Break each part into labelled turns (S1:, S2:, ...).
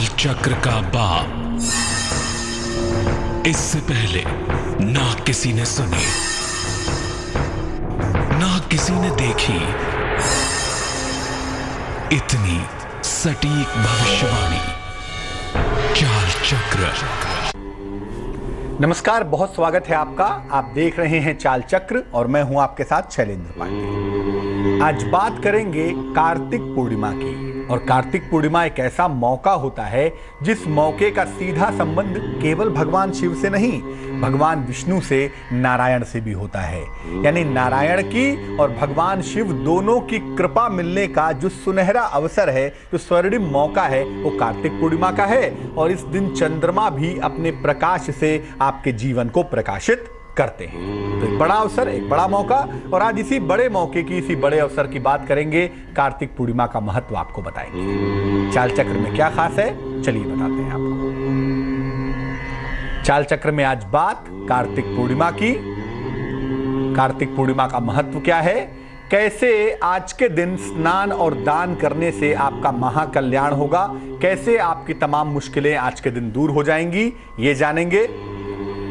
S1: चाल चक्र का बाप इससे पहले ना किसी ने सुनी, ना किसी ने देखी इतनी सटीक भविष्यवाणी। चाल चक्र।
S2: नमस्कार, बहुत स्वागत है आपका। आप देख रहे हैं चाल चक्र और मैं हूं आपके साथ शैलेंद्र पांडे। आज बात करेंगे कार्तिक पूर्णिमा की। और कार्तिक पूर्णिमा एक ऐसा मौका होता है जिस मौके का सीधा संबंध केवल भगवान शिव से नहीं, भगवान विष्णु से, नारायण से भी होता है। यानी नारायण की और भगवान शिव दोनों की कृपा मिलने का जो सुनहरा अवसर है, जो स्वर्णिम मौका है, वो कार्तिक पूर्णिमा का है। और इस दिन चंद्रमा भी अपने प्रकाश से आपके जीवन को प्रकाशित करते हैं। तो एक बड़ा अवसर, एक बड़ा मौका। और आज इसी बड़े मौके की, इसी बड़े अवसर की बात करेंगे। कार्तिक पूर्णिमा का महत्व आपको बताएंगे। चाल चक्र में क्या खास है, चलिए बताते हैं आपको। चाल चक्र में आज बात कार्तिक पूर्णिमा की। कार्तिक पूर्णिमा का महत्व क्या है, कैसे आज के दिन स्नान और दान करने से आपका महाकल्याण होगा, कैसे आपकी तमाम मुश्किलें आज के दिन दूर हो जाएंगी, ये जानेंगे।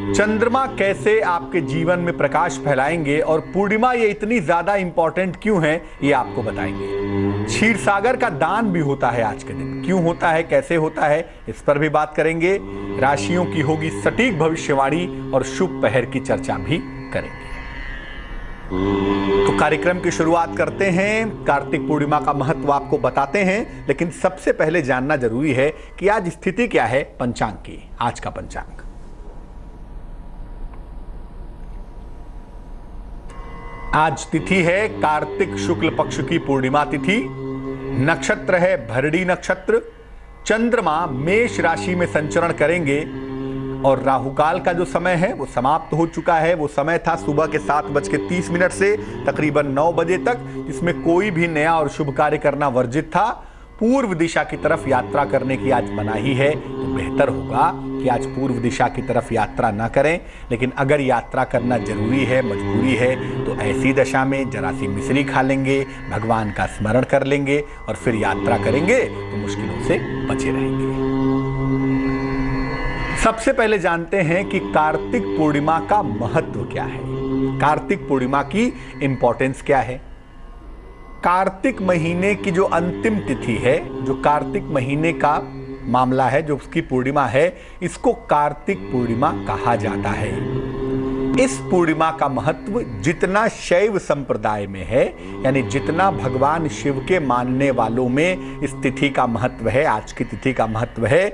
S2: चंद्रमा कैसे आपके जीवन में प्रकाश फैलाएंगे और पूर्णिमा ये इतनी ज्यादा इंपॉर्टेंट क्यों है, ये आपको बताएंगे। क्षीर सागर का दान भी होता है आज के दिन, क्यों होता है, कैसे होता है, इस पर भी बात करेंगे। राशियों की होगी सटीक भविष्यवाणी और शुभ पहर की चर्चा भी करेंगे। तो कार्यक्रम की शुरुआत करते हैं। कार्तिक पूर्णिमा का महत्व आपको बताते हैं, लेकिन सबसे पहले जानना जरूरी है कि आज स्थिति क्या है पंचांग की। आज का पंचांग, आज तिथि है कार्तिक शुक्ल पक्ष की पूर्णिमा तिथि। नक्षत्र है भरणी नक्षत्र। चंद्रमा मेष राशि में संचरण करेंगे और राहुकाल का जो समय है वो समाप्त हो चुका है। वो समय था सुबह के 7:30 से तकरीबन 9 बजे तक, जिसमें कोई भी नया और शुभ कार्य करना वर्जित था। पूर्व दिशा की तरफ यात्रा करने की आज मनाही है, तो बेहतर होगा कि आज पूर्व दिशा की तरफ यात्रा ना करें। लेकिन अगर यात्रा करना जरूरी है, मजबूरी है, तो ऐसी दशा में जरा सी मिश्री खा लेंगे, भगवान का स्मरण कर लेंगे और फिर यात्रा करेंगे तो मुश्किलों से बचे रहेंगे। सबसे पहले जानते हैं कि कार्तिक पूर्णिमा का महत्व क्या है, कार्तिक पूर्णिमा की इंपॉर्टेंस क्या है। कार्तिक महीने की जो अंतिम तिथि है, जो कार्तिक महीने का मामला है, जो उसकी पूर्णिमा है, इसको कार्तिक पूर्णिमा कहा जाता है। इस पूर्णिमा का महत्व जितना शैव संप्रदाय में है, यानी जितना भगवान शिव के मानने वालों में इस तिथि का महत्व है, आज की तिथि का महत्व है,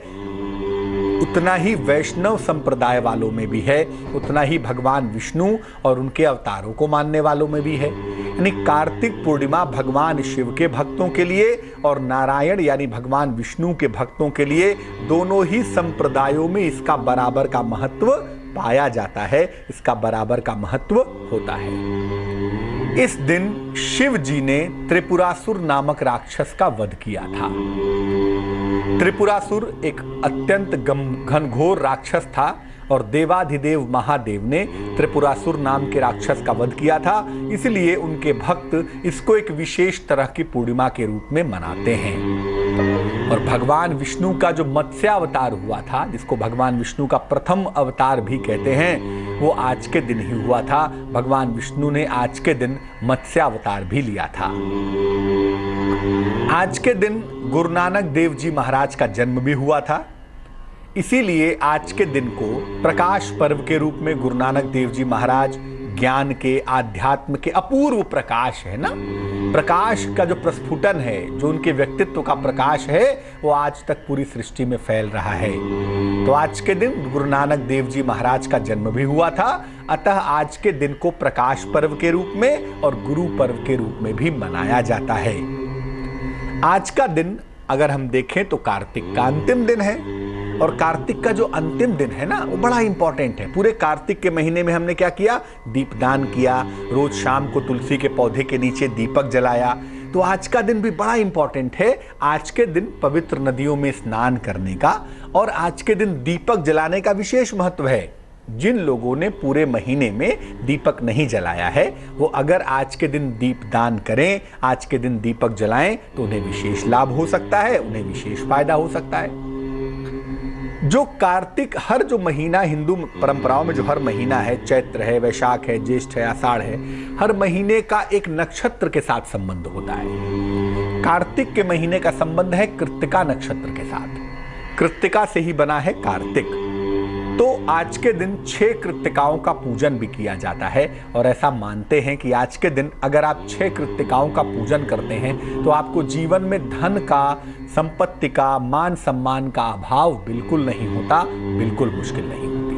S2: उतना ही वैष्णव संप्रदाय वालों में भी है, उतना ही भगवान विष्णु और उनके अवतारों को मानने वालों में भी है। यानी कार्तिक पूर्णिमा भगवान शिव के भक्तों के लिए और नारायण यानी भगवान विष्णु के भक्तों के लिए, दोनों ही संप्रदायों में इसका बराबर का महत्व पाया जाता है, इसका बराबर का महत्व होता है। इस दिन शिव जी ने त्रिपुरासुर नामक राक्षस का वध किया था। त्रिपुरासुर एक अत्यंत घनघोर राक्षस था और देवाधिदेव महादेव ने त्रिपुरासुर नाम के राक्षस का वध किया था। इसलिए उनके भक्त इसको एक विशेष तरह की पूर्णिमा के रूप में मनाते हैं। और भगवान विष्णु का जो मत्स्यावतार हुआ था, जिसको भगवान विष्णु का प्रथम अवतार भी कहते हैं, वो आज के दिन ही हुआ था। भगवान विष्णु ने आज के दिन मत्स्यावतार भी लिया था। आज के दिन गुरु नानक देव जी महाराज का जन्म भी हुआ था। इसीलिए आज के दिन को प्रकाश पर्व के रूप में गुरु नानक देव जी महाराज ज्ञान के, आध्यात्म के अपूर्व प्रकाश है ना, प्रकाश का जो प्रस्फुटन है, जो उनके व्यक्तित्व का प्रकाश है, वो आज तक पूरी सृष्टि में फैल रहा है। तो आज के दिन गुरु नानक देव जी महाराज का जन्म भी हुआ था। अतः आज के दिन को प्रकाश पर्व के रूप में और गुरु पर्व के रूप में भी मनाया जाता है। आज का दिन अगर हम देखें तो कार्तिक का अंतिम दिन है। और कार्तिक का जो अंतिम दिन है ना, वो बड़ा इंपॉर्टेंट है। पूरे कार्तिक के महीने में हमने क्या किया, दीपदान किया, रोज शाम को तुलसी के पौधे के नीचे दीपक जलाया। तो आज का दिन भी बड़ा इंपॉर्टेंट है। आज के दिन पवित्र नदियों में स्नान करने का और आज के दिन दीपक जलाने का विशेष महत्व है। जिन लोगों ने पूरे महीने में दीपक नहीं जलाया है, वो अगर आज के दिन दीपदान करें, आज के दिन दीपक जलाएं, तो उन्हें विशेष लाभ हो सकता है, उन्हें विशेष फायदा हो सकता है। जो कार्तिक, हर जो महीना हिंदू परंपराओं में जो हर महीना है, चैत्र है, वैशाख है, ज्येष्ठ है, आषाढ़ है, हर महीने का एक नक्षत्र के साथ संबंध होता है। कार्तिक के महीने का संबंध है कृत्तिका नक्षत्र के साथ। कृत्तिका से ही बना है कार्तिक। तो आज के दिन 6 कृत्तिकाओं का पूजन भी किया जाता है और ऐसा मानते हैं कि आज के दिन अगर आप 6 कृत्तिकाओं का पूजन करते हैं तो आपको जीवन में धन का, संपत्ति का, मान सम्मान का अभाव बिल्कुल नहीं होता, बिल्कुल मुश्किल नहीं होती।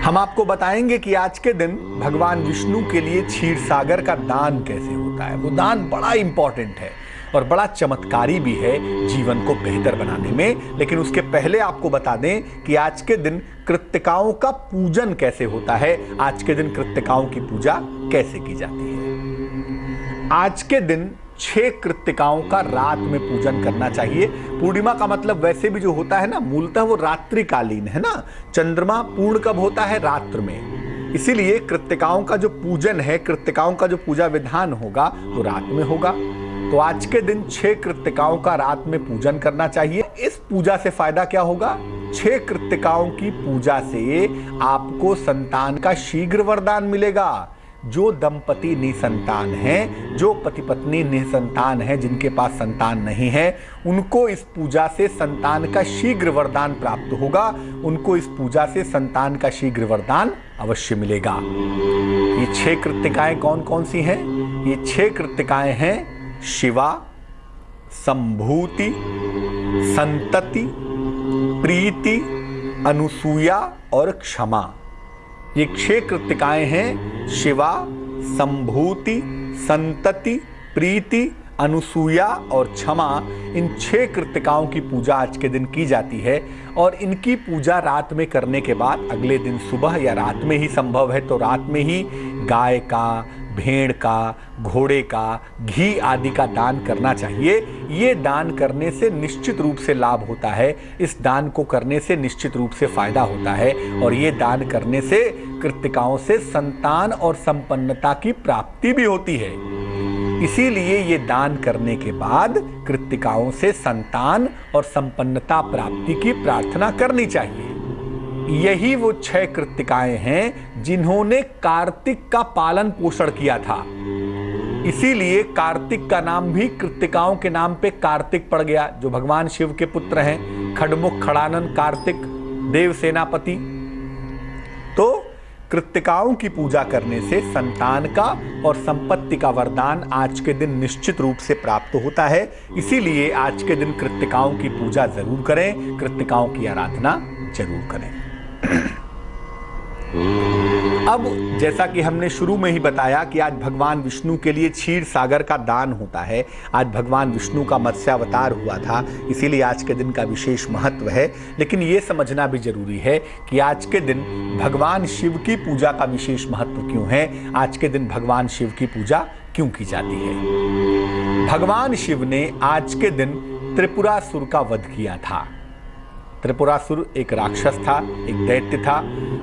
S2: हम आपको बताएंगे कि आज के दिन भगवान विष्णु के लिए क्षीर सागर का दान कैसे होता है। वो दान बड़ा इंपॉर्टेंट है और बड़ा चमत्कारी भी है जीवन को बेहतर बनाने में। लेकिन उसके पहले आपको बता दें कि आज के दिन कृत्तिकाओं का पूजन कैसे होता है, आज के दिन कृत्तिकाओं की पूजा कैसे की जाती है। आज के दिन 6 कृत्तिकाओं का रात में पूजन करना चाहिए। पूर्णिमा का मतलब वैसे भी जो होता है ना, मूलतः वो रात्रिकालीन है ना। चंद्रमा पूर्ण कब होता है? रात्र में। इसीलिए कृत्तिकाओं का जो पूजन है, कृत्तिकाओं का जो पूजा विधान होगा वो रात में होगा। तो आज के दिन 6 कृत्तिकाओं का रात में पूजन करना चाहिए। इस पूजा से फायदा क्या होगा? 6 कृत्तिकाओं की पूजा से आपको संतान का शीघ्र वरदान मिलेगा। जो दंपति निसंतान हैं, जो पति पत्नी निसंतान हैं, जिनके पास संतान नहीं है, उनको इस पूजा से संतान का शीघ्र वरदान प्राप्त होगा। उनको इस पूजा से संतान का शीघ्र वरदान अवश्य मिलेगा। ये 6 कृत्तिकाएं कौन कौन सी हैं? ये 6 कृत्तिकाएं हैं शिवा, संभूति, संतति, प्रीति, अनुसूया और क्षमा। ये 6 कृत्तिकाएं हैं शिवा, संभूति, संतति, प्रीति, अनुसूया और क्षमा। इन 6 कृत्तिकाओं की पूजा आज के दिन की जाती है और इनकी पूजा रात में करने के बाद अगले दिन सुबह या रात में ही संभव है तो रात में ही गाय का, भेड़ का, घोड़े का, घी आदि का दान करना चाहिए। ये दान करने से निश्चित रूप से लाभ होता है। इस दान को करने से निश्चित रूप से फायदा होता है और ये दान करने से कृत्तिकाओं से संतान और संपन्नता की प्राप्ति भी होती है। इसीलिए ये दान करने के बाद कृत्तिकाओं से संतान और संपन्नता प्राप्ति की प्रार्थना करनी चाहिए। यही वो 6 कृत्तिकाएं हैं जिन्होंने कार्तिक का पालन पोषण किया था। इसीलिए कार्तिक का नाम भी कृत्तिकाओं के नाम पे कार्तिक पड़ गया, जो भगवान शिव के पुत्र हैं, खड़मुख खड़ानन कार्तिक देव सेनापति। तो कृत्तिकाओं की पूजा करने से संतान का और संपत्ति का वरदान आज के दिन निश्चित रूप से प्राप्त होता है। इसीलिए आज के दिन कृत्तिकाओं की पूजा जरूर करें, कृत्तिकाओं की आराधना जरूर करें। अब जैसा कि हमने शुरू में ही बताया कि आज भगवान विष्णु के लिए क्षीर सागर का दान होता है। आज भगवान विष्णु का मत्स्यावतार हुआ था, इसीलिए आज के दिन का विशेष महत्व है। लेकिन ये समझना भी जरूरी है कि आज के दिन भगवान शिव की पूजा का विशेष महत्व क्यों है, आज के दिन भगवान शिव की पूजा क्यों की जाती है। भगवान शिव ने आज के दिन त्रिपुरासुर का वध किया था। त्रिपुरासुर एक राक्षस था, एक दैत्य था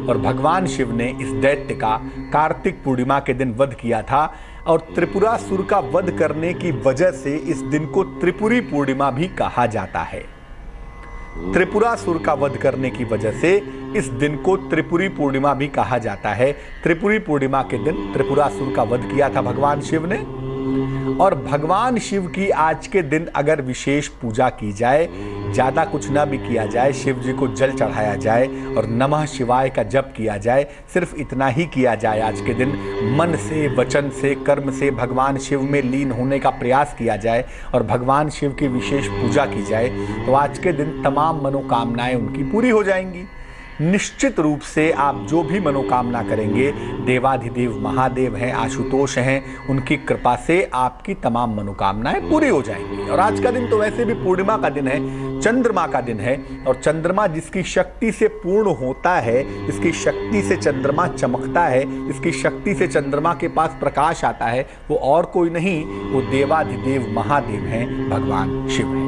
S2: और भगवान शिव ने इस दैत्य का कार्तिक पूर्णिमा के दिन वध किया था। और त्रिपुरासुर का वध करने की वजह से इस दिन को त्रिपुरी पूर्णिमा भी कहा जाता है। त्रिपुरासुर का वध करने की वजह से इस दिन को त्रिपुरी पूर्णिमा भी कहा जाता है। त्रिपुरी पूर्णिमा के दिन त्रिपुरासुर का वध किया था भगवान शिव ने। और भगवान शिव की आज के दिन अगर विशेष पूजा की जाए, ज्यादा कुछ ना भी किया जाए, शिव जी को जल चढ़ाया जाए और नमः शिवाय का जप किया जाए, सिर्फ इतना ही किया जाए आज के दिन, मन से, वचन से, कर्म से भगवान शिव में लीन होने का प्रयास किया जाए और भगवान शिव की विशेष पूजा की जाए, तो आज के दिन तमाम मनोकामनाएं उनकी पूरी हो जाएंगी। निश्चित रूप से आप जो भी मनोकामना करेंगे, देवाधिदेव महादेव हैं, आशुतोष हैं, उनकी कृपा से आपकी तमाम मनोकामनाएं पूरी हो जाएंगी। और आज का दिन तो वैसे भी पूर्णिमा का दिन है, चंद्रमा का दिन है और चंद्रमा जिसकी शक्ति से पूर्ण होता है, जिसकी शक्ति से चंद्रमा चमकता है, जिसकी शक्ति से चंद्रमा के पास प्रकाश आता है, वो और कोई नहीं, वो देवाधिदेव महादेव हैं, भगवान शिव हैं।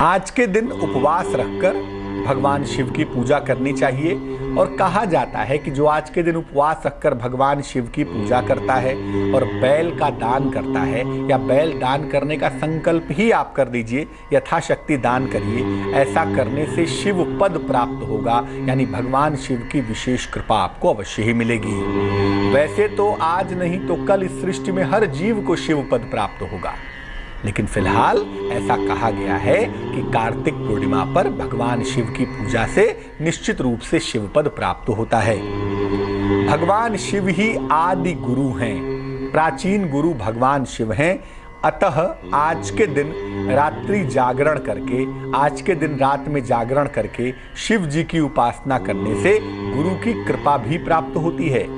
S2: आज के दिन उपवास रखकर भगवान शिव की पूजा करनी चाहिए और कहा जाता है कि जो आज के दिन उपवास रखकर भगवान शिव की पूजा करता है और बैल का दान करता है, या बैल दान करने का संकल्प ही आप कर लीजिए, यथाशक्ति दान करिए, ऐसा करने से शिव पद प्राप्त होगा, यानी भगवान शिव की विशेष कृपा आपको अवश्य ही मिलेगी। वैसे तो आज नहीं तो कल इस सृष्टि में हर जीव को शिव पद प्राप्त होगा, लेकिन फिलहाल ऐसा कहा गया है कि कार्तिक पूर्णिमा पर भगवान शिव की पूजा से निश्चित रूप से शिव पद प्राप्त होता है। भगवान शिव ही आदि गुरु हैं, प्राचीन गुरु भगवान शिव हैं। अतः आज के दिन रात्रि जागरण करके, आज के दिन रात में जागरण करके शिव जी की उपासना करने से गुरु की कृपा भी प्राप्त होती है।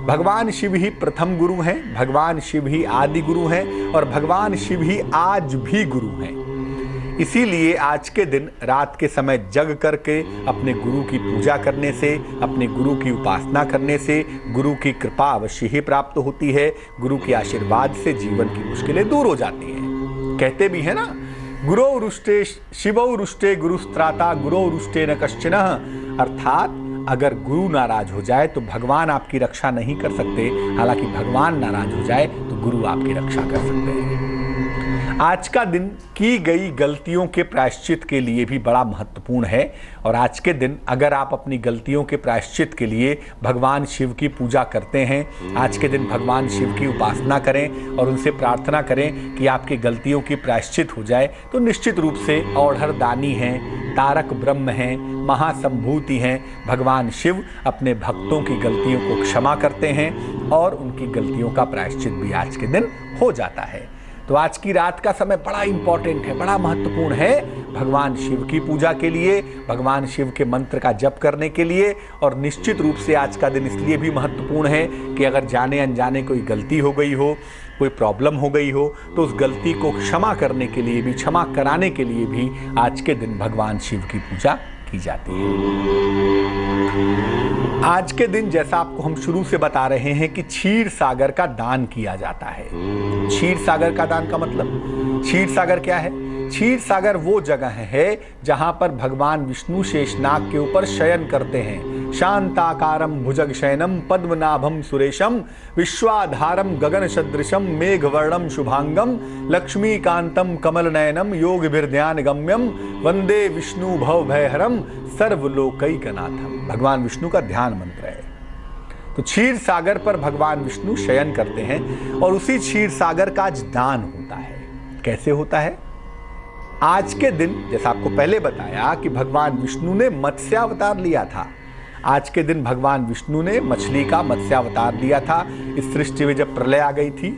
S2: भगवान शिव ही प्रथम गुरु हैं, भगवान शिव ही आदि गुरु हैं और भगवान शिव ही आज भी गुरु हैं। इसीलिए आज के दिन रात के समय जग करके अपने गुरु की पूजा करने से, अपने गुरु की उपासना करने से गुरु की कृपा अवश्य ही प्राप्त होती है। गुरु के आशीर्वाद से जीवन की मुश्किलें दूर हो जाती हैं। कहते भी है ना, गुरौ रुष्टे शिवौ रुष्टे गुरुस्त्राता गुरौ रुष्टे न कश्चनः, अर्थात अगर गुरु नाराज हो जाए तो भगवान आपकी रक्षा नहीं कर सकते, हालांकि भगवान नाराज हो जाए तो गुरु आपकी रक्षा कर सकते हैं। आज का दिन की गई गलतियों के प्रायश्चित के लिए भी बड़ा महत्वपूर्ण है, और आज के दिन अगर आप अपनी गलतियों के प्रायश्चित के लिए भगवान शिव की पूजा करते हैं, आज के दिन भगवान शिव की उपासना करें और उनसे प्रार्थना करें कि आपकी गलतियों की प्रायश्चित हो जाए, तो निश्चित रूप से औढ़र दानी हैं, तारक ब्रह्म हैं, महासंभूति हैं, भगवान शिव अपने भक्तों की गलतियों को क्षमा करते हैं और उनकी गलतियों का प्रायश्चित भी आज के दिन हो जाता है। तो आज की रात का समय बड़ा इंपॉर्टेंट है, बड़ा महत्वपूर्ण है भगवान शिव की पूजा के लिए, भगवान शिव के मंत्र का जप करने के लिए। और निश्चित रूप से आज का दिन इसलिए भी महत्वपूर्ण है कि अगर जाने अनजाने कोई गलती हो गई हो, कोई प्रॉब्लम हो गई हो, तो उस गलती को क्षमा करने के लिए भी, क्षमा कराने के लिए भी आज के दिन भगवान शिव की पूजा की जाती है। आज के दिन जैसा आपको हम शुरू से बता रहे हैं कि क्षीर सागर का दान किया जाता है। क्षीर सागर का दान का मतलब, क्षीर सागर क्या है? क्षीर सागर वो जगह है जहां पर भगवान विष्णु शेषनाग के ऊपर शयन करते हैं। शांताकारम भुजग शयनम पद्मनाभम सुरेशम विश्वाधारम गगन सदृशम मेघवर्णम शुभांगम लक्ष्मीकांतम कमल नयनम योगभिर्ध्यान गम्यम वंदे विष्णु भव भयहरम सर्वलोकैकनाथम। भगवान विष्णु का ध्यान मंत्र है। तो क्षीर सागर पर भगवान विष्णु शयन करते हैं और उसी क्षीर सागर का आज दान होता है। कैसे होता है? आज के दिन जैसा आपको पहले बताया कि भगवान विष्णु ने मत्स्यावतार लिया था। आज के दिन भगवान विष्णु ने मछली का मत्स्यावतार लिया था इस सृष्टि में जब प्रलय आ गई थी।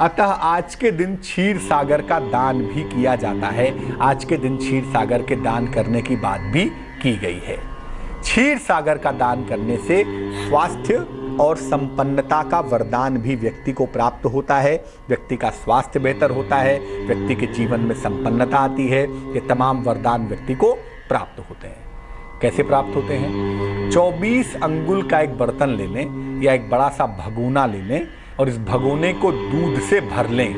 S2: अतः आज के दिन क्षीर सागर का दान भी किया जाता है। आज के दिन क्षीर सागर के दान करने की बात भी की गई है। क्षीर सागर का दान करने से स्वास्थ्य और संपन्नता का वरदान भी व्यक्ति को प्राप्त होता है। व्यक्ति का स्वास्थ्य बेहतर होता है, व्यक्ति के जीवन में संपन्नता आती है। ये तमाम वरदान व्यक्ति को प्राप्त होते हैं। कैसे प्राप्त होते हैं? 24 अंगुल का एक बर्तन ले लें या एक बड़ा सा भगोना ले लें और इस भगोने को दूध से भर लें।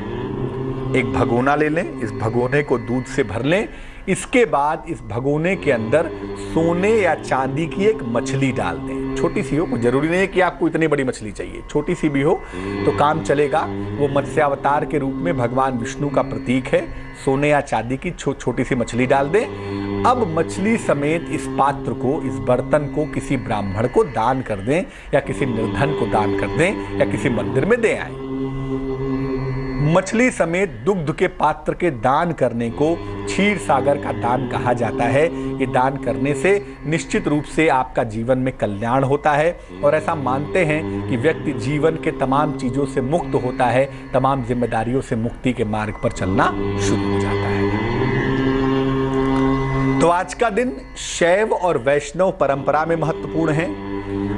S2: एक भगोना ले लें, इस भगोने को दूध से भर लें। इसके बाद इस भगोने के अंदर सोने या चांदी की एक मछली डाल दें। छोटी सी हो, जरूरी नहीं है कि आपको इतनी बड़ी मछली चाहिए, छोटी सी भी हो तो काम चलेगा। वो मत्स्यावतार के रूप में भगवान विष्णु का प्रतीक है। सोने या चांदी की छोटी सी मछली डाल दें। अब मछली समेत इस पात्र को, इस बर्तन को किसी ब्राह्मण को दान कर दें या किसी निर्धन को दान कर दें या किसी मंदिर में दे आएं। मछली समेत दुग्ध के पात्र के दान करने को क्षीर सागर का दान कहा जाता है। ये दान करने से निश्चित रूप से आपका जीवन में कल्याण होता है और ऐसा मानते हैं कि व्यक्ति जीवन के तमाम चीजों से मुक्त होता है, तमाम जिम्मेदारियों से मुक्ति के मार्ग पर चलना शुरू हो जाता है। तो आज का दिन शैव और वैष्णव परंपरा में महत्वपूर्ण है।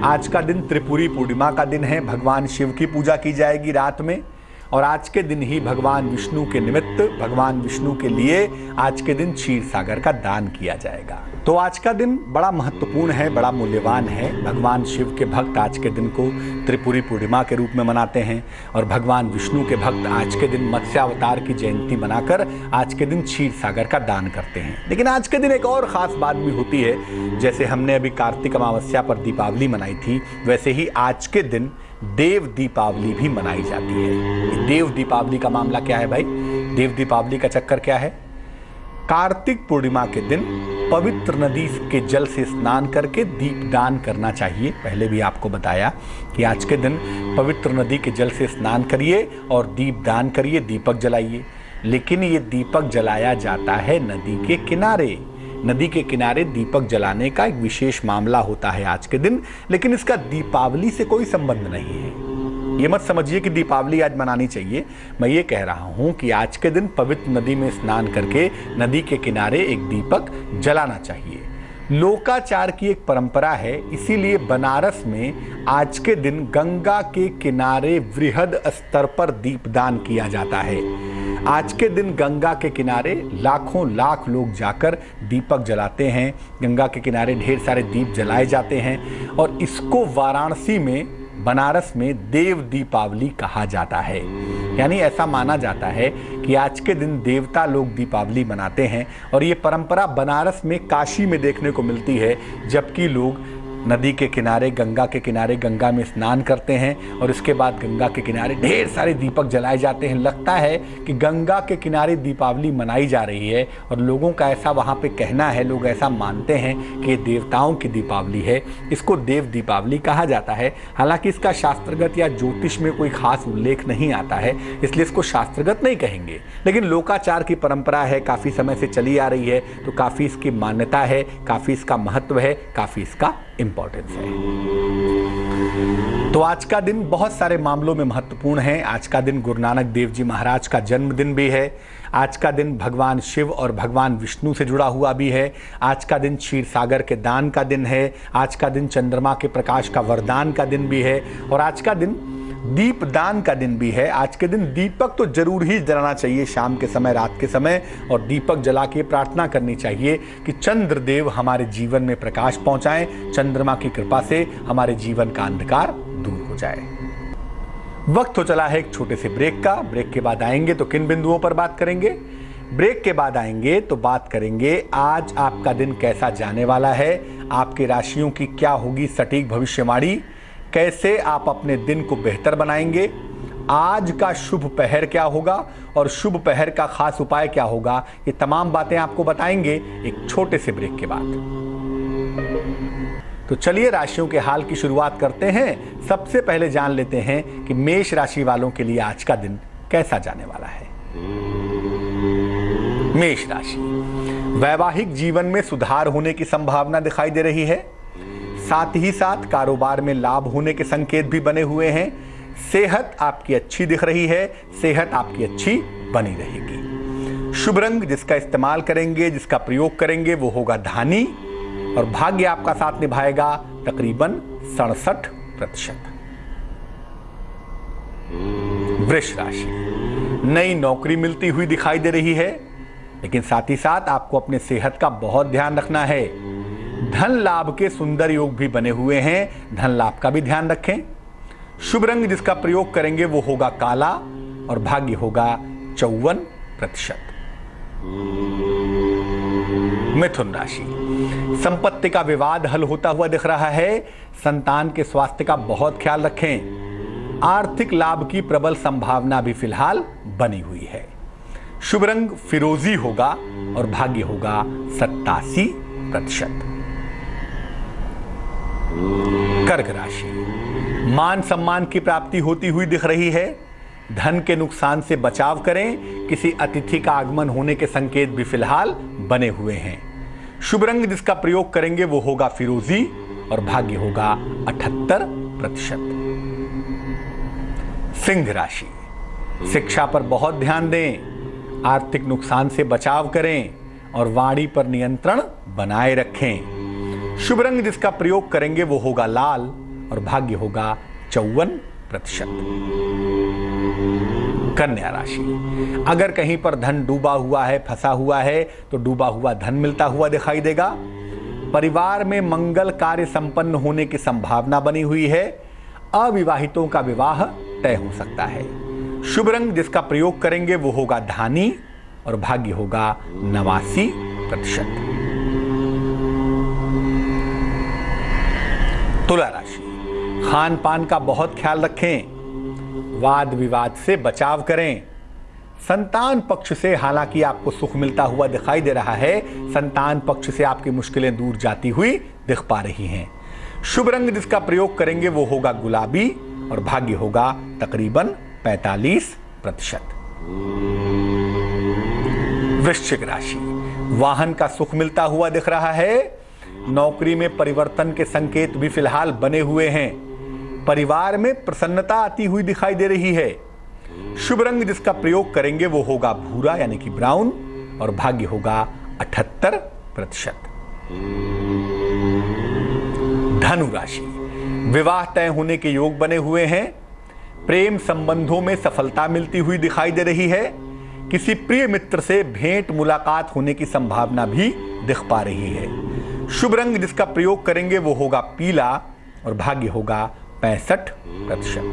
S2: आज का दिन त्रिपुरी पूर्णिमा का दिन है। भगवान शिव की पूजा की जाएगी रात में और आज के दिन ही भगवान विष्णु के निमित्त, भगवान विष्णु के लिए आज के दिन क्षीर सागर का दान किया जाएगा। तो आज का दिन बड़ा महत्वपूर्ण है, बड़ा मूल्यवान है। भगवान शिव के भक्त आज के दिन को त्रिपुरी पूर्णिमा के रूप में मनाते हैं और भगवान विष्णु के भक्त आज के दिन मत्स्यावतार की जयंती मनाकर आज के दिन क्षीर सागर का दान करते हैं। लेकिन आज के दिन एक और ख़ास बात भी होती है। जैसे हमने अभी कार्तिक अमावस्या पर दीपावली मनाई थी, वैसे ही आज के दिन देव दीपावली भी मनाई जाती है। देव दीपावली का मामला क्या है भाई? देव दीपावली का चक्कर क्या है? कार्तिक पूर्णिमा के दिन पवित्र नदी के जल से स्नान करके दीपदान करना चाहिए। पहले भी आपको बताया कि आज के दिन पवित्र नदी के जल से स्नान करिए और दीपदान करिए, दीपक जलाइए। लेकिन ये दीपक जलाया जाता है नदी के किनारे। नदी के किनारे दीपक जलाने का एक विशेष मामला होता है आज के दिन, लेकिन इसका दीपावली से कोई संबंध नहीं है। ये मत समझिए कि दीपावली आज मनानी चाहिए। मैं ये कह रहा हूं कि आज के दिन पवित्र नदी में स्नान करके नदी के किनारे एक दीपक जलाना चाहिए। लोकाचार की एक परंपरा है, इसीलिए बनारस में आज के दिन गंगा के किनारे वृहद स्तर पर दीपदान किया जाता है। आज के दिन गंगा के किनारे लाखों लाख लोग जाकर दीपक जलाते हैं। गंगा के किनारे ढेर सारे दीप जलाए जाते हैं और इसको वाराणसी में, बनारस में देव दीपावली कहा जाता है। यानी ऐसा माना जाता है कि आज के दिन देवता लोग दीपावली मनाते हैं और ये परंपरा बनारस में, काशी में देखने को मिलती है, जबकि लोग नदी के किनारे, गंगा के किनारे गंगा में स्नान करते हैं और इसके बाद गंगा के किनारे ढेर सारे दीपक जलाए जाते हैं। लगता है कि गंगा के किनारे दीपावली मनाई जा रही है और लोगों का ऐसा वहाँ पे कहना है, लोग ऐसा मानते हैं कि ये देवताओं की दीपावली है। इसको देव दीपावली कहा जाता है। हालांकि इसका शास्त्रगत या ज्योतिष में कोई खास उल्लेख नहीं आता है, इसलिए इसको शास्त्रगत नहीं कहेंगे। लेकिन लोकाचार की परंपरा है, काफ़ी समय से चली आ रही है, तो काफ़ी इसकी मान्यता है, काफ़ी इसका महत्व है, काफ़ी इसका इंपॉर्टेंस है। तो आज का दिन बहुत सारे मामलों में महत्वपूर्ण है। आज का दिन गुरु नानक देव जी महाराज का जन्मदिन भी है। आज का दिन भगवान शिव और भगवान विष्णु से जुड़ा हुआ भी है। आज का दिन क्षीर सागर के दान का दिन है। आज का दिन चंद्रमा के प्रकाश का वरदान का दिन भी है और आज का दिन दीपदान का दिन भी है। आज के दिन दीपक तो जरूर ही जलाना चाहिए, शाम के समय, रात के समय, और दीपक जला के प्रार्थना करनी चाहिए कि चंद्रदेव हमारे जीवन में प्रकाश पहुंचाएं, चंद्रमा की कृपा से हमारे जीवन का अंधकार दूर हो जाए। वक्त तो चला है एक छोटे से ब्रेक का। ब्रेक के बाद आएंगे तो किन बिंदुओं पर बात करेंगे? ब्रेक के बाद आएंगे तो बात करेंगे आज आपका दिन कैसा जाने वाला है, आपके राशियों की क्या होगी सटीक भविष्यवाणी, कैसे आप अपने दिन को बेहतर बनाएंगे, आज का शुभ पहर क्या होगा और शुभ पहर का खास उपाय क्या होगा, ये तमाम बातें आपको बताएंगे एक छोटे से ब्रेक के बाद। तो चलिए राशियों के हाल की शुरुआत करते हैं। सबसे पहले जान लेते हैं कि मेष राशि वालों के लिए आज का दिन कैसा जाने वाला है। मेष राशि, वैवाहिक जीवन में सुधार होने की संभावना दिखाई दे रही है। साथ ही साथ कारोबार में लाभ होने के संकेत भी बने हुए हैं। सेहत आपकी अच्छी दिख रही है, सेहत आपकी अच्छी बनी रहेगी। शुभ रंग जिसका इस्तेमाल करेंगे, जिसका प्रयोग करेंगे, वो होगा धानी और भाग्य आपका साथ निभाएगा तकरीबन 67%। वृष राशि, नई नौकरी मिलती हुई दिखाई दे रही है, लेकिन साथ ही साथ आपको अपने सेहत का बहुत ध्यान रखना है। धन लाभ के सुंदर योग भी बने हुए हैं, धन लाभ का भी ध्यान रखें। शुभ रंग जिसका प्रयोग करेंगे वो होगा काला और भाग्य होगा 54%। मिथुन राशि, संपत्ति का विवाद हल होता हुआ दिख रहा है। संतान के स्वास्थ्य का बहुत ख्याल रखें। आर्थिक लाभ की प्रबल संभावना भी फिलहाल बनी हुई है। शुभ रंग फिरोजी होगा और भाग्य होगा 87%। कर्क राशि, मान सम्मान की प्राप्ति होती हुई दिख रही है। धन के नुकसान से बचाव करें। किसी अतिथि का आगमन होने के संकेत भी फिलहाल बने हुए हैं। शुभ रंग जिसका प्रयोग करेंगे वो होगा फिरोजी और भाग्य होगा 78%। सिंह राशि, शिक्षा पर बहुत ध्यान दें। आर्थिक नुकसान से बचाव करें और वाणी पर नियंत्रण बनाए रखें। शुभ रंग जिसका प्रयोग करेंगे वो होगा लाल और भाग्य होगा 54%। कन्या राशि, अगर कहीं पर धन डूबा हुआ है, फंसा हुआ है, तो डूबा हुआ धन मिलता हुआ दिखाई देगा। परिवार में मंगल कार्य संपन्न होने की संभावना बनी हुई है। अविवाहितों का विवाह तय हो सकता है। शुभ रंग जिसका प्रयोग करेंगे वो होगा धानी और भाग्य होगा 89%। तुला राशि, खान पान का बहुत ख्याल रखें। वाद विवाद से बचाव करें। संतान पक्ष से हालांकि आपको सुख मिलता हुआ दिखाई दे रहा है, संतान पक्ष से आपकी मुश्किलें दूर जाती हुई दिख पा रही हैं। शुभ रंग जिसका प्रयोग करेंगे वो होगा गुलाबी और भाग्य होगा तकरीबन 45%। वृश्चिक राशि, वाहन का सुख मिलता हुआ दिख रहा है। नौकरी में परिवर्तन के संकेत भी फिलहाल बने हुए हैं। परिवार में प्रसन्नता आती हुई दिखाई दे रही है। शुभ रंग जिसका प्रयोग करेंगे वो होगा भूरा यानी कि ब्राउन और भाग्य होगा 78%। धनु राशि, विवाह तय होने के योग बने हुए हैं। प्रेम संबंधों में सफलता मिलती हुई दिखाई दे रही है। किसी प्रिय मित्र से भेंट मुलाकात होने की संभावना भी दिख पा रही है। शुभ रंग जिसका प्रयोग करेंगे वो होगा पीला और भाग्य होगा 65%।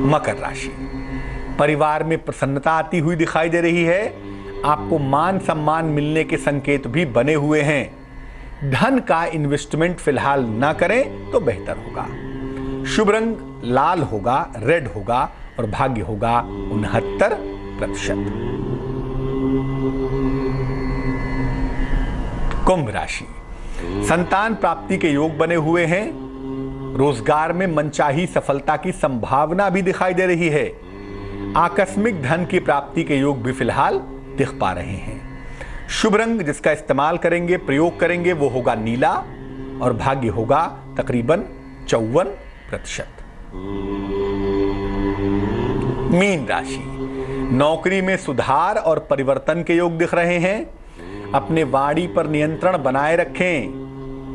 S2: मकर राशि, परिवार में प्रसन्नता आती हुई दिखाई दे रही है। आपको मान सम्मान मिलने के संकेत भी बने हुए हैं। धन का इन्वेस्टमेंट फिलहाल ना करें तो बेहतर होगा। शुभ रंग लाल होगा, रेड होगा और भाग्य होगा 69%। कुंभ राशि, संतान प्राप्ति के योग बने हुए हैं। रोजगार में मनचाही सफलता की संभावना भी दिखाई दे रही है। आकस्मिक धन की प्राप्ति के योग भी फिलहाल दिख पा रहे हैं। शुभ रंग जिसका इस्तेमाल करेंगे, प्रयोग करेंगे वो होगा नीला और भाग्य होगा तकरीबन 54%। मीन राशि, नौकरी में सुधार और परिवर्तन के योग दिख रहे हैं। अपने वाणी पर नियंत्रण बनाए रखें।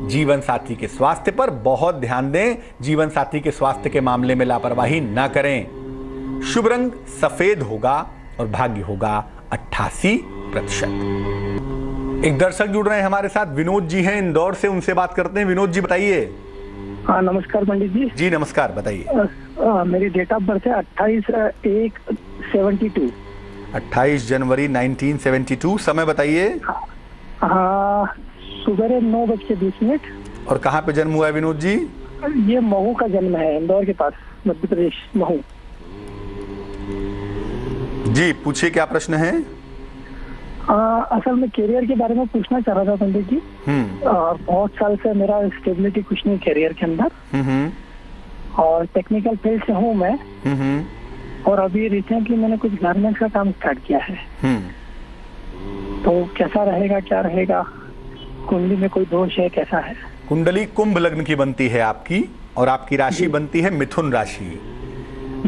S2: जीवन साथी के स्वास्थ्य पर बहुत ध्यान दें। जीवन साथी के स्वास्थ्य के मामले में लापरवाही ना करें। शुभ रंग सफेद होगा और भाग्य होगा 88%। एक दर्शक जुड़ रहे हैं हमारे साथ, विनोद जी हैं इंदौर से, उनसे बात करते हैं। विनोद जी बताइए।
S3: हाँ नमस्कार पंडित जी।
S2: जी नमस्कार, बताइए।
S3: मेरी डेट ऑफ बर्थ है 28/1/72।
S2: 28 जनवरी 1972। समय बताइए।
S3: हाँ, सुबह 9:20।
S2: और कहाँ पे जन्म हुआ है विनोद जी?
S3: ये महू का जन्म है, इंदौर के पास, मध्य प्रदेश, महू।
S2: जी पूछिए, क्या प्रश्न है?
S3: असल में करियर के बारे में पूछना चाह रहा था पंडित जी। बहुत साल से मेरा स्टेबिलिटी कुछ नहीं करियर के अंदर, और टेक्निकल फील्ड से हूँ मैं। और अभी रिसेंटली मैंने कुछ गारमेंट्स का काम स्टार्ट किया है। तो कैसा रहेगा, क्या रहेगा? कुंडली में कोई दोष है, कैसा है?
S2: कुंडली कुंभ लग्न की बनती है आपकी, और आपकी राशि बनती है मिथुन राशि।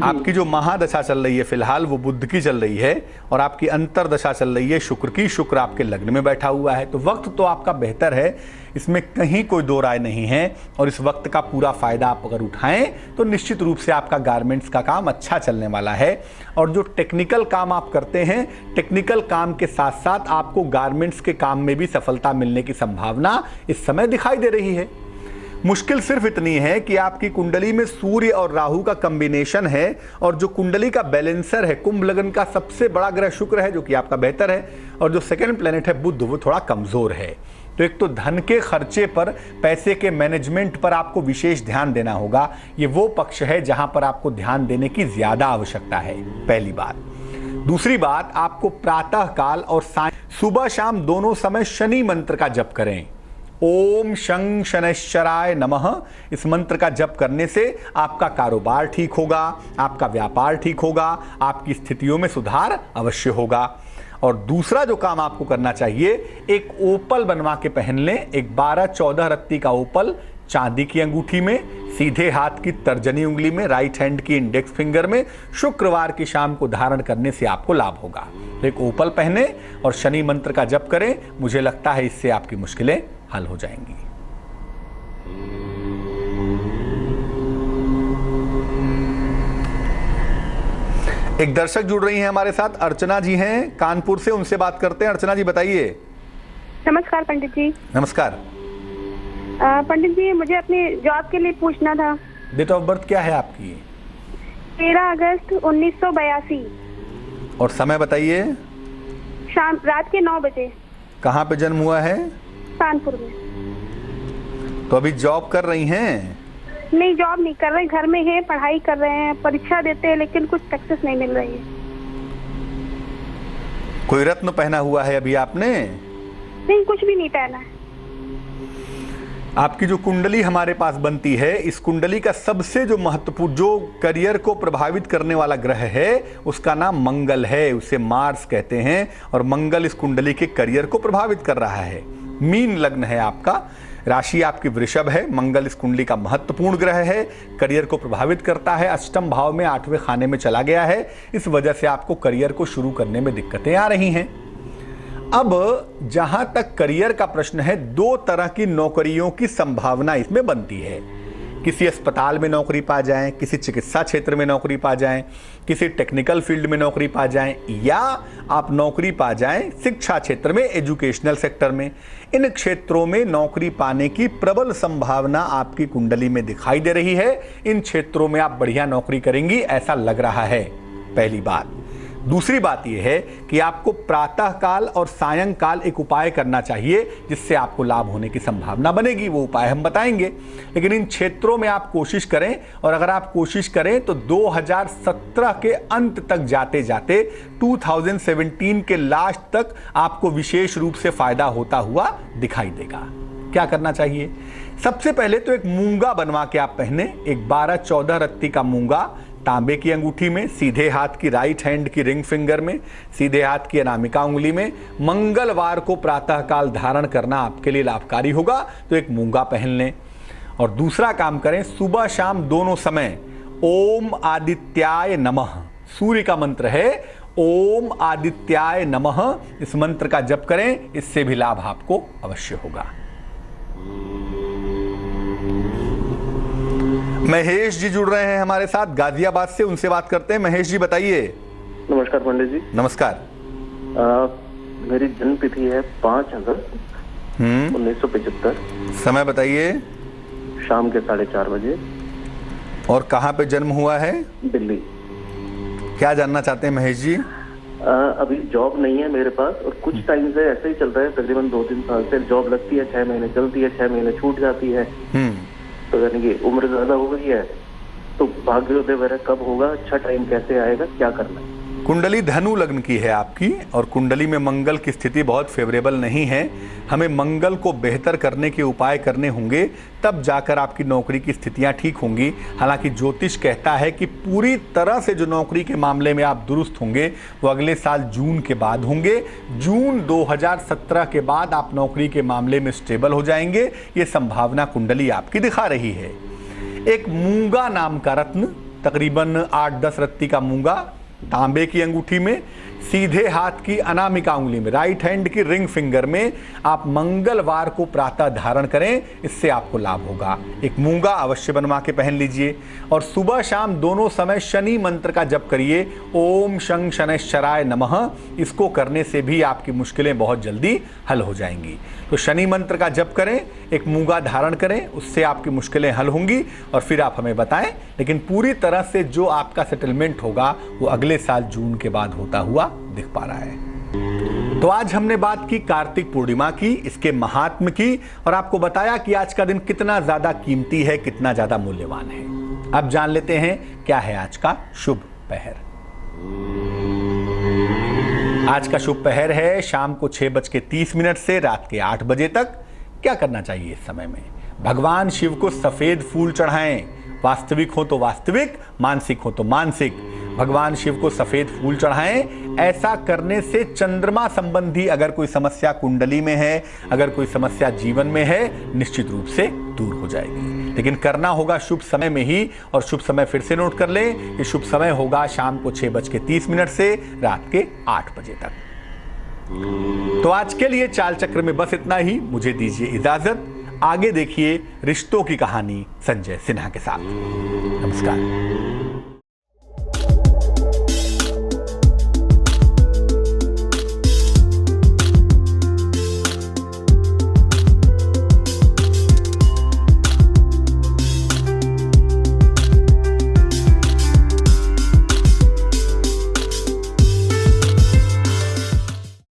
S2: आपकी जो महादशा चल रही है फिलहाल वो बुध की चल रही है, और आपकी अंतरदशा चल रही है शुक्र की। शुक्र आपके लग्न में बैठा हुआ है, तो वक्त तो आपका बेहतर है, इसमें कहीं कोई दो राय नहीं है। और इस वक्त का पूरा फायदा आप अगर उठाएं तो निश्चित रूप से आपका गारमेंट्स का काम अच्छा चलने वाला है। और जो टेक्निकल काम आप करते हैं, टेक्निकल काम के साथ साथ आपको गारमेंट्स के काम में भी सफलता मिलने की संभावना इस समय दिखाई दे रही है। मुश्किल सिर्फ इतनी है कि आपकी कुंडली में सूर्य और राहु का कॉम्बिनेशन है, और जो कुंडली का बैलेंसर है, कुंभ लग्न का सबसे बड़ा ग्रह शुक्र है जो कि आपका बेहतर है, और जो सेकंड प्लेनेट है बुध, वो थोड़ा कमजोर है। तो एक तो धन के खर्चे पर, पैसे के मैनेजमेंट पर आपको विशेष ध्यान देना होगा। ये वो पक्ष है जहां पर आपको ध्यान देने की ज्यादा आवश्यकता है, पहली बात। दूसरी बात, आपको प्रातः काल और सुबह शाम दोनों समय शनि मंत्र का जप करें। ओम शं शनैश्चराय नमः, इस मंत्र का जप करने से आपका कारोबार ठीक होगा, आपका व्यापार ठीक होगा, आपकी स्थितियों में सुधार अवश्य होगा। और दूसरा जो काम आपको करना चाहिए, एक ओपल बनवा के पहन लें। एक 12-14 रत्ती का ओपल चांदी की अंगूठी में, सीधे हाथ की तर्जनी उंगली में, राइट हैंड की इंडेक्स फिंगर में, शुक्रवार की शाम को धारण करने से आपको लाभ होगा। तो एक ओपल पहने और शनि मंत्र का जप करें। मुझे लगता है इससे आपकी मुश्किलें हल हो जाएंगी। एक दर्शक जुड़ रही हैं हमारे साथ, अर्चना जी हैं कानपुर से, उनसे बात करते हैं। अर्चना जी बताइए।
S4: नमस्कार पंडित जी।
S2: नमस्कार।
S4: पंडित जी, मुझे अपनी जॉब के लिए पूछना था।
S2: डेट ऑफ बर्थ क्या है आपकी?
S4: 13 अगस्त 1982।
S2: और समय बताइए।
S4: शाम रात के 9 बजे।
S2: कहाँ पे जन्म हुआ है?
S4: कानपुर में।
S2: तो अभी जॉब कर रही हैं?
S4: नहीं, जॉब नहीं कर रहे, घर में है, पढ़ाई कर रहे हैं, परीक्षा देते हैं, लेकिन कुछ सक्सेस नहीं मिल रही है।
S2: कोई रत्न पहना हुआ है अभी आपने?
S4: नहीं, कुछ भी नहीं पहना है।
S2: आपकी जो कुंडली हमारे पास बनती है, इस कुंडली का सबसे जो महत्वपूर्ण, जो करियर को प्रभावित करने वाला ग्रह है, उसका नाम मंगल है। उसे मार्स कहते हैं और मंगल इस कुंडली के करियर को प्रभावित कर रहा है। मीन लग्न है आपका, राशि आपकी वृषभ है। मंगल इस कुंडली का महत्वपूर्ण ग्रह है, करियर को प्रभावित करता है। अष्टम भाव में 8वें खाने में चला गया है। इस वजह से आपको करियर को शुरू करने में दिक्कतें आ रही हैं। अब जहां तक करियर का प्रश्न है, 2 तरह की नौकरियों की संभावना इसमें बनती है। किसी अस्पताल में नौकरी पा जाएं, किसी चिकित्सा क्षेत्र में नौकरी पा जाएं, किसी टेक्निकल फील्ड में नौकरी पा जाएं, या आप नौकरी पा जाएं शिक्षा क्षेत्र में, एजुकेशनल सेक्टर में। इन क्षेत्रों में नौकरी पाने की प्रबल संभावना आपकी कुंडली में दिखाई दे रही है। इन क्षेत्रों में आप बढ़िया नौकरी करेंगी, ऐसा लग रहा है, पहली बात। दूसरी बात यह है कि आपको प्रातः काल और सायंकाल एक उपाय करना चाहिए, जिससे आपको लाभ होने की संभावना बनेगी। वो उपाय हम बताएंगे, लेकिन इन क्षेत्रों में आप कोशिश करें। और अगर आप कोशिश करें तो 2017 के अंत तक जाते जाते 2017 के लास्ट तक आपको विशेष रूप से फायदा होता हुआ दिखाई देगा। क्या करना चाहिए? सबसे पहले तो एक मूंगा बनवा के आप पहने। एक 12-14 रत्ती का मूंगा तांबे की अंगूठी में, सीधे हाथ की राइट हैंड की रिंग फिंगर में, सीधे हाथ की अनामिका उंगली में। मंगलवार को प्रातःकाल धारण करना आपके लिए लाभकारी होगा, तो एक मूंगा पहन लें। और दूसरा काम करें, सुबह शाम दोनों समय ओम आदित्याय नमः, सूर्य का मंत्र है ओम आदित्याय नमः, इस मंत्र का जप करें। इससे भी लाभ आपको अवश्य होगा। महेश जी जुड़ रहे हैं हमारे साथ गाजियाबाद से, उनसे बात करते हैं। महेश जी बताइए।
S5: नमस्कार पंडित जी।
S2: नमस्कार।
S5: मेरी जन्म तिथि है 5 अगस्त 1975।
S2: समय बताइए।
S5: शाम के 4:30 बजे।
S2: और कहाँ पे जन्म हुआ है?
S5: दिल्ली।
S2: क्या जानना चाहते हैं महेश जी?
S5: अभी जॉब नहीं है मेरे पास, और कुछ टाइम से ऐसे ही चल रहा है, तकरीबन 2-3 साल से। जॉब लगती है, 6 महीने चलती है, 6 महीने छूट जाती है। तो यानी कि उम्र ज्यादा हो गई है, तो भाग्योदय वगैरह कब होगा, अच्छा टाइम कैसे आएगा, क्या करना है?
S2: कुंडली धनु लग्न की है आपकी, और कुंडली में मंगल की स्थिति बहुत फेवरेबल नहीं है। हमें मंगल को बेहतर करने के उपाय करने होंगे, तब जाकर आपकी नौकरी की स्थितियां ठीक होंगी। हालांकि ज्योतिष कहता है कि पूरी तरह से जो नौकरी के मामले में आप दुरुस्त होंगे वो अगले साल जून के बाद होंगे। जून 2017 के बाद आप नौकरी के मामले में स्टेबल हो जाएंगे, ये संभावना कुंडली आपकी दिखा रही है। एक मूंगा नाम का रत्न, तकरीबन 8-10 रत्ती का मूंगा, तांबे की अंगूठी में, सीधे हाथ की अनामिका उंगली में, राइट हैंड की रिंग फिंगर में आप मंगलवार को प्रातः धारण करें, इससे आपको लाभ होगा। एक मूंगा अवश्य बनवा के पहन लीजिए। और सुबह शाम दोनों समय शनि मंत्र का जप करिए, ओम शं शनैश्चराय नमः। इसको करने से भी आपकी मुश्किलें बहुत जल्दी हल हो जाएंगी। तो शनि मंत्र का जप करें, एक मूंगा धारण करें, उससे आपकी मुश्किलें हल होंगी। और फिर आप हमें बताएं, लेकिन पूरी तरह से जो आपका सेटलमेंट होगा वो अगले साल जून के बाद होता हुआ दिख पा रहा है। तो आज हमने बात की कार्तिक पूर्णिमा की, इसके महात्म की, और आपको बताया कि आज का दिन कितना ज्यादा कीमती है, कितना ज्यादा मूल्यवान है। अब जान लेते हैं क्या है आज का शुभ पहर। आज का शुभ पहर है शाम को 6:30 से रात के 8 बजे तक। क्या करना चाहिए इस समय में? भगवान शिव को सफेद फूल चढ़ाएं, वास्तविक हो तो वास्तविक, मानसिक हो तो मानसिक। भगवान शिव को सफेद फूल चढ़ाएं। ऐसा करने से चंद्रमा संबंधी अगर कोई समस्या कुंडली में है, अगर कोई समस्या जीवन में है, निश्चित रूप से दूर हो जाएगी। लेकिन करना होगा शुभ समय में ही, और शुभ समय फिर से नोट कर लें, ये शुभ समय होगा शाम को 6:30 से रात के 8 बजे तक। तो आज के लिए चाल चक्र में बस इतना ही। मुझे दीजिए इजाजत। आगे देखिए रिश्तों की कहानी संजय सिन्हा के साथ। नमस्कार।